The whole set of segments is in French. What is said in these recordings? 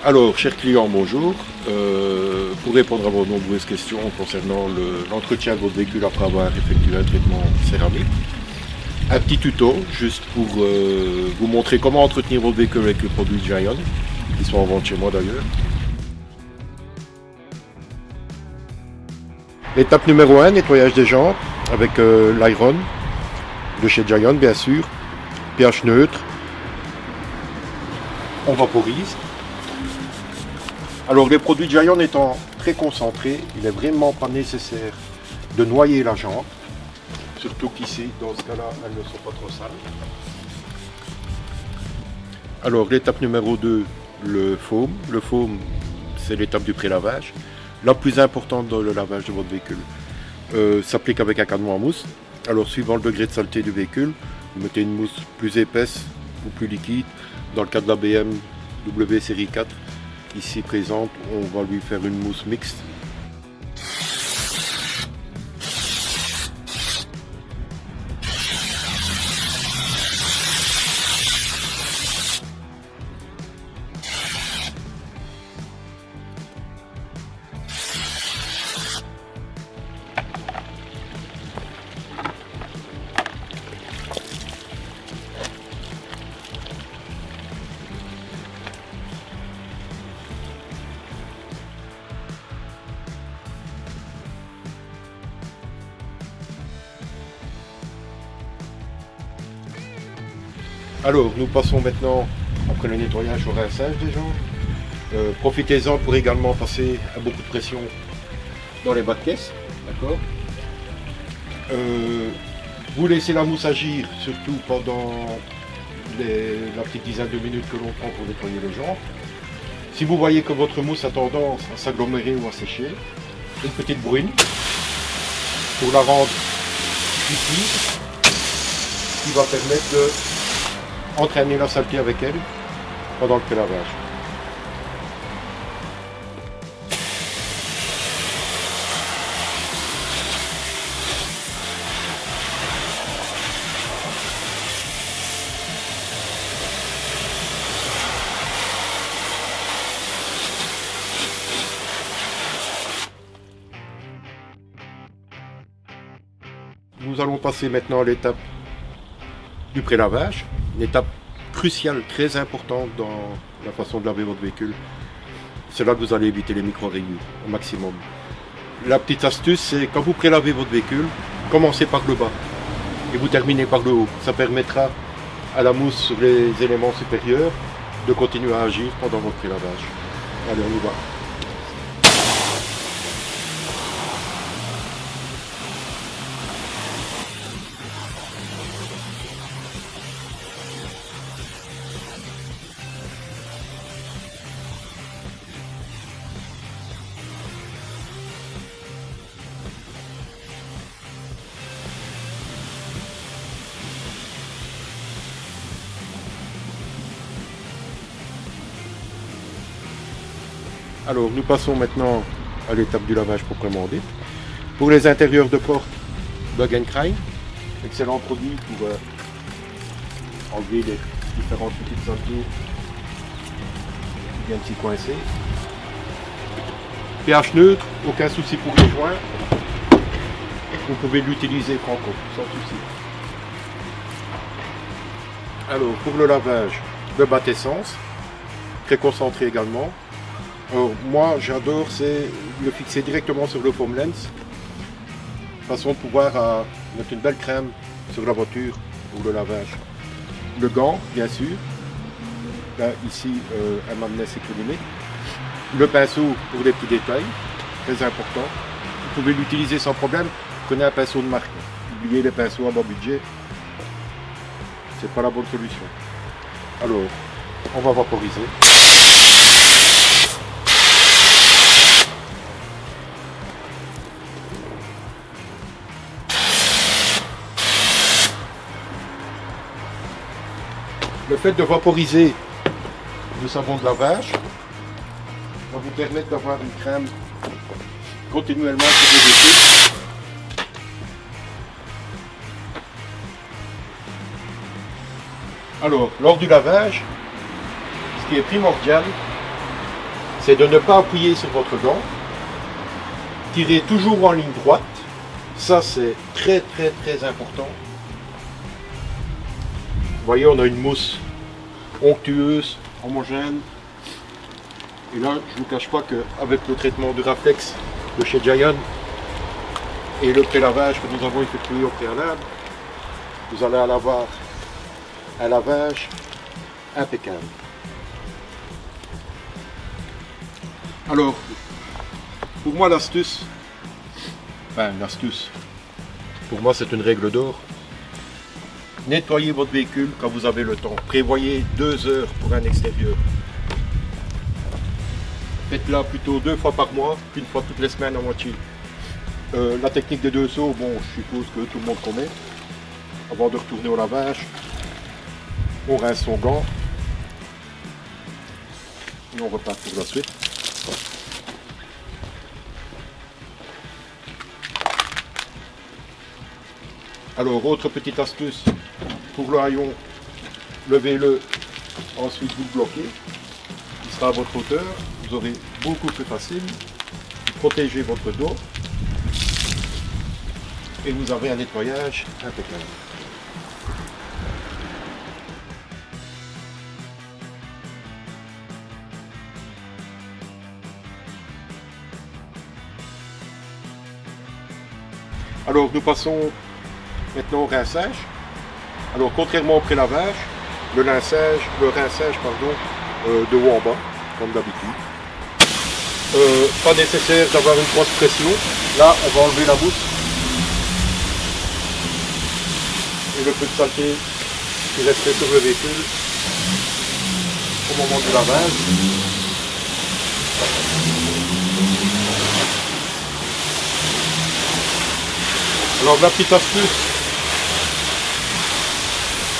Alors, chers clients, bonjour. Pour répondre à vos nombreuses questions concernant l'entretien de votre véhicule après avoir effectué un traitement céramique, un petit tuto juste pour vous montrer comment entretenir votre véhicule avec le produit Giant, qui sont en vente chez moi d'ailleurs. L'étape numéro 1, nettoyage des jantes avec l'Iron de chez Giant, bien sûr, pH neutre. On vaporise. Alors les produits Giant étant très concentrés, il n'est vraiment pas nécessaire de noyer la jante, surtout qu'ici, dans ce cas-là, elles ne sont pas trop sales. Alors l'étape numéro 2, le foam. Le foam, c'est l'étape du pré-lavage, la plus importante dans le lavage de votre véhicule. S'applique avec un canon en mousse. Alors suivant le degré de saleté du véhicule, vous mettez une mousse plus épaisse ou plus liquide. Dans le cas de la BMW série 4, ici présente, on va lui faire une mousse mixte. Alors, nous passons maintenant, après le nettoyage, au rinçage des jantes. Profitez-en pour également passer à beaucoup de pression dans les bas de caisse. D'accord. Vous laissez la mousse agir, surtout pendant la petite dizaine de minutes que l'on prend pour nettoyer les jantes. Si vous voyez que votre mousse a tendance à s'agglomérer ou à sécher, une petite bruine pour la rendre liquide, qui va permettre de entraîner la saleté avec elle pendant le pré-lavage. Nous allons passer maintenant à l'étape du pré-lavage, une étape cruciale, très importante dans la façon de laver votre véhicule. C'est là que vous allez éviter les micro-rayures au maximum. La petite astuce, c'est quand vous prélavez votre véhicule, commencez par le bas et vous terminez par le haut. Ça permettra à la mousse sur les éléments supérieurs de continuer à agir pendant votre prélavage. Allez, on y va. Alors, nous passons maintenant à l'étape du lavage proprement dit. Pour les intérieurs de porte, Bug & Cry, excellent produit pour enlever les différentes petites saletés qui viennent s'y coincer. pH neutre, aucun souci pour les joints. Vous pouvez l'utiliser franco, sans souci. Alors, pour le lavage, le batte essence, très concentré également. Alors, moi j'adore, c'est le fixer directement sur le foam lens, façon de pouvoir mettre une belle crème sur la voiture pour le lavage. Le gant, bien sûr, là ici un magnet sécurisé. Le pinceau pour les petits détails, très important. Vous pouvez l'utiliser sans problème, prenez un pinceau de marque. Oubliez les pinceaux à bas budget, c'est pas la bonne solution. Alors, on va vaporiser. Le fait de vaporiser le savon de lavage va vous permettre d'avoir une crème continuellement sur le véhicule. Alors, lors du lavage, ce qui est primordial, c'est de ne pas appuyer sur votre gant. Tirez toujours en ligne droite. Ça, c'est très important. Vous voyez, on a une mousse onctueuse, homogène. Et là, je ne vous cache pas qu'avec le traitement de Raflex de chez Giant et le prélavage que nous avons effectué au préalable, vous allez avoir un lavage impeccable. Alors, pour moi l'astuce, pour moi c'est une règle d'or. Nettoyez votre véhicule quand vous avez le temps. Prévoyez 2 heures pour un extérieur. Faites-la plutôt 2 fois par mois, qu'une fois toutes les semaines à moitié. La technique des 2 sauts, bon, je suppose que tout le monde connaît. Avant de retourner au lavage, on rince son gant. Et on repart pour la suite. Alors, autre petite astuce, pour le haillon, levez-le, ensuite vous le bloquez. Il sera à votre hauteur, vous aurez beaucoup plus facile. Protégez votre dos. Et vous avez un nettoyage impeccable. Alors nous passons maintenant au rinçage. Alors contrairement au prélavage, le rinçage de haut en bas, comme d'habitude. Pas nécessaire d'avoir une grosse pression. Là on va enlever la mousse. Et le peu de saleté qui restait sur le véhicule au moment du lavage. Alors la petite astuce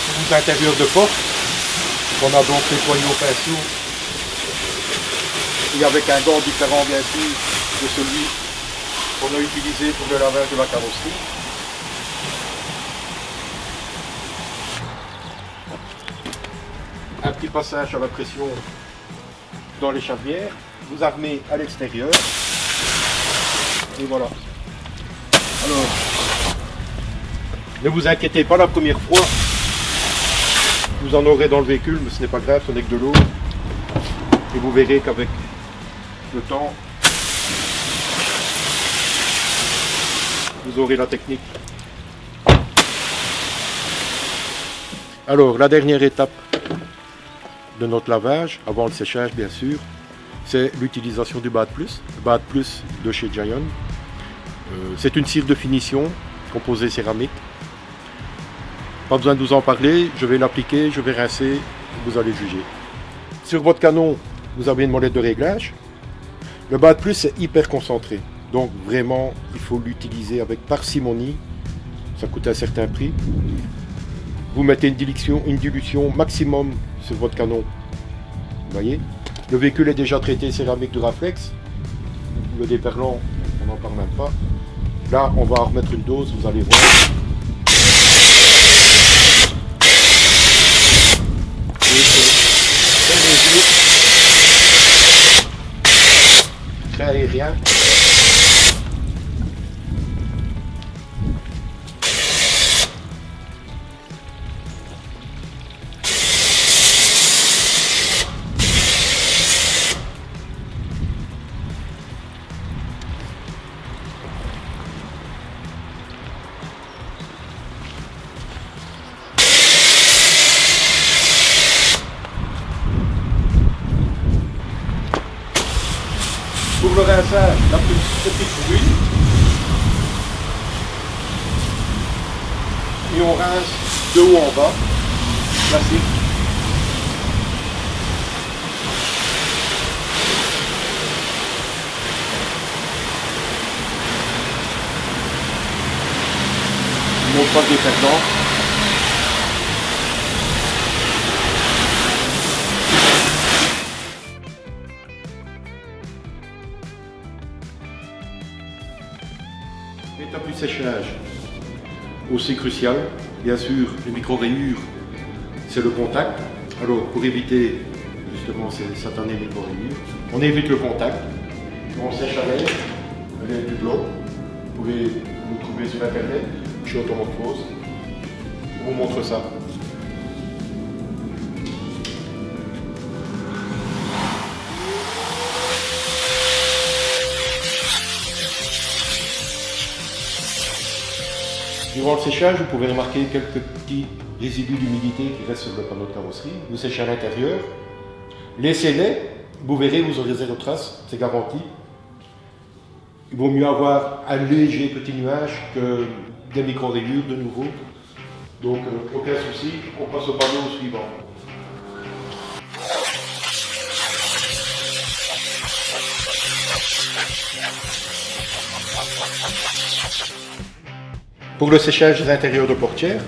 pour l'intérieur de porte, qu'on a donc nettoyé au pinceau et avec un gant différent bien sûr de celui qu'on a utilisé pour le lavage de la carrosserie. Un petit passage à la pression dans l'échavière, vous armez à l'extérieur et voilà. Alors, ne vous inquiétez pas la première fois, vous en aurez dans le véhicule, mais ce n'est pas grave, ce n'est que de l'eau. Et vous verrez qu'avec le temps, vous aurez la technique. Alors, la dernière étape de notre lavage, avant le séchage bien sûr, c'est l'utilisation du BAD+, le BAD+ de chez Giant. C'est une cire de finition composée céramique. Pas besoin de vous en parler, je vais l'appliquer, je vais rincer, vous allez juger. Sur votre canon, vous avez une molette de réglage. Le BAD+ est hyper concentré, donc vraiment il faut l'utiliser avec parcimonie, ça coûte un certain prix. Vous mettez une dilution maximum sur votre canon. Vous voyez, le véhicule est déjà traité céramique de Raflex. Le déperlant, on n'en parle même pas. Là, on va en remettre une dose, vous allez voir. Très aérien. Pour le rinçage, la petite bruit. Et on rince de haut en bas. Classique. On monte pas de déferlant. L'étape du séchage, aussi crucial, bien sûr, les micro-rayures, c'est le contact. Alors pour éviter justement cette année micro-rayures. On évite le contact. On sèche à l'air, avec du blanc. Vous pouvez nous trouver sur internet, chez Automorphose. On vous montre ça. Durant le séchage, vous pouvez remarquer quelques petits résidus d'humidité qui restent sur le panneau de carrosserie. Vous séchez à l'intérieur. Laissez-les, vous verrez, vous aurez zéro trace, c'est garanti. Il vaut mieux avoir un léger petit nuage que des micro-rayures de nouveau. Donc aucun souci, on passe au panneau suivant. Pour le séchage des intérieurs de portières,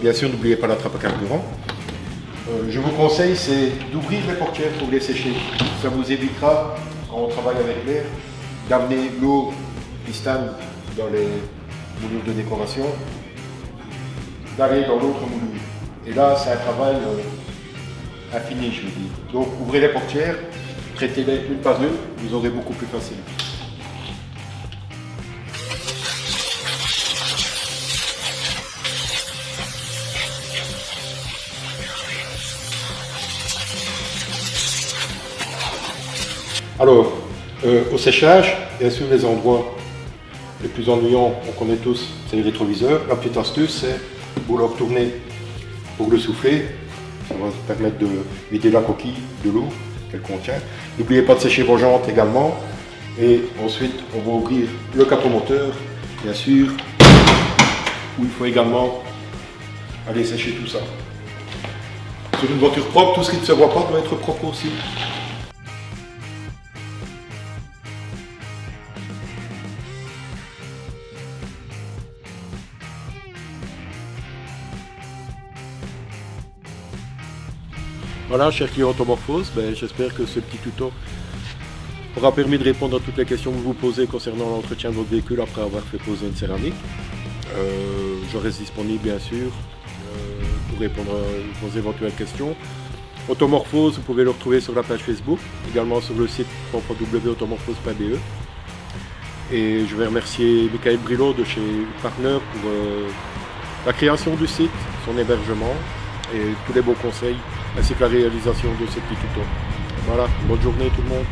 bien sûr n'oubliez pas la trappe à carburant. Je vous conseille c'est d'ouvrir les portières pour les sécher. Ça vous évitera, quand on travaille avec l'air, d'amener l'eau qui stagne dans les moulures de décoration, d'aller dans l'autre moulure. Et là c'est un travail infini, je veux dire. Donc ouvrez les portières, traitez-les une par une, vous aurez beaucoup plus facile. Alors, au séchage, bien sûr, les endroits les plus ennuyants, on connaît tous, c'est les rétroviseurs. La petite astuce, c'est vous le retournez pour le souffler. Ça va vous permettre de vider la coquille de l'eau qu'elle contient. N'oubliez pas de sécher vos jantes également. Et ensuite, on va ouvrir le capot moteur, bien sûr, où il faut également aller sécher tout ça. Sur une voiture propre, tout ce qui ne se voit pas doit être propre aussi. Voilà, chers clients Automorphose, j'espère que ce petit tuto aura permis de répondre à toutes les questions que vous vous posez concernant l'entretien de votre véhicule après avoir fait poser une céramique. Je reste disponible bien sûr pour répondre à vos éventuelles questions. Automorphose, vous pouvez le retrouver sur la page Facebook, également sur le site www.automorphose.be. Et je vais remercier Michael Brilot de chez Partner pour la création du site, son hébergement et tous les bons conseils ainsi que la réalisation de ce petit tuto. Voilà, bonne journée tout le monde.